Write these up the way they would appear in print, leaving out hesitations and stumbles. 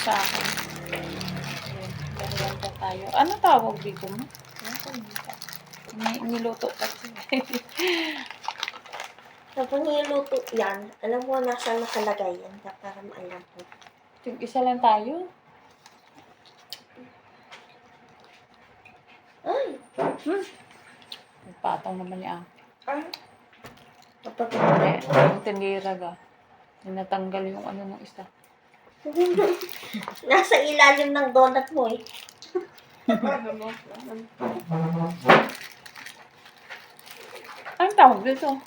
sa akin. Ayan, merienda tayo. Ano tawag dito mo? Niluto kasi. Kapag niluto yan, alam mo nasa nakalagay yan para maalam mo. Isa lang tayo. Ay! Nagpatong naman niya. Kapag Ang tindira ga. Natanggal yung ano ng isa. nasa ilalim ng donut mo eh. Anong tawag dito?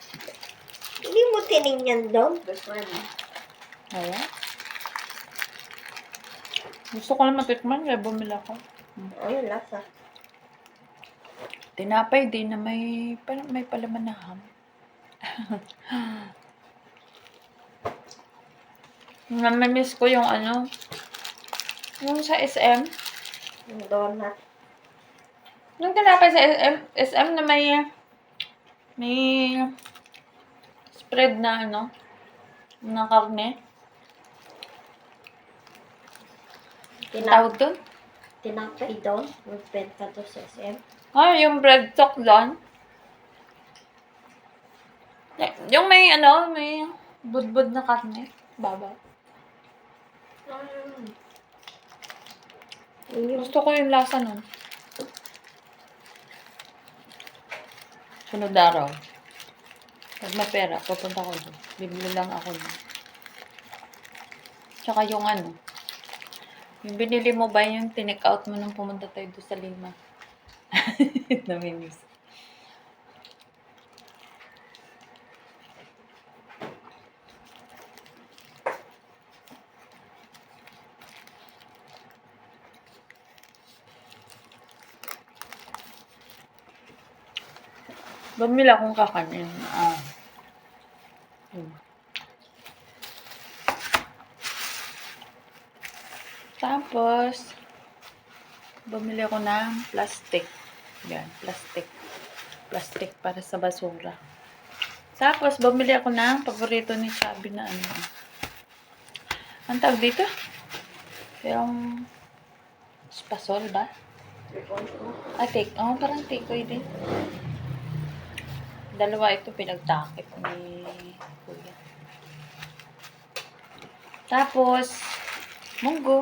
Hindi mo tinignan doon. Ayan. Gusto ko lang matikman, kaya bumili ako. Ayun, lasa. Tinapay din na may palaman na ham. Namimiss ko yung ano, yung sa SM. Yung donut. Yung tinapay sa SM na may spread na ano, na karne. Tawag doon? Tinapay doon. Magbenta to sa SM. Yung bread talk doon. Yung may ano, may budbud na karne. Baba. Gusto ko yung lasa nun. Sunod araw. Pag may pera, pupunta ko doon. Bibili lang ako doon. Tsaka yung ano, yung binili mo ba yung tinake out mo nung pumunta tayo doon sa Lima? Namimiss. Bumili akong kakanin. Tapos, bumili ako ng plastic. Yan, plastic. Plastic para sa basura. Tapos, bumili ako ng paborito ni Chubby na ano. Ang tawag dito? Yung spasol ba? Parang tikoy din. Dalawa ito pinagtakip ni Kuya. Tapos, munggo.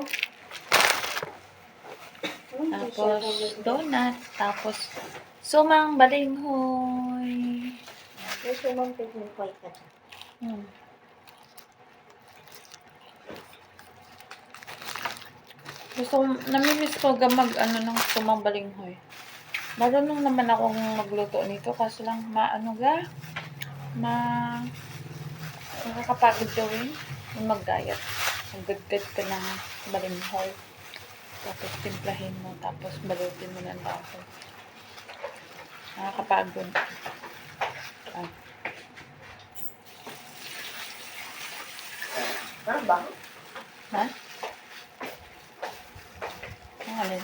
Tapos, donut. Tapos, sumang balinghoy. May sumang pigmikoy ka. Namimiss ko gamag ng sumang balinghoy. Marunong naman akong magluto nito kasi lang nakakapagod gawin yung mag-diet. Magdagdag ka ng balinghoy. Tapos timplahin mo, tapos balutin mo ng baso. Nakakapagod. Ano ba? Ha? Ang alin?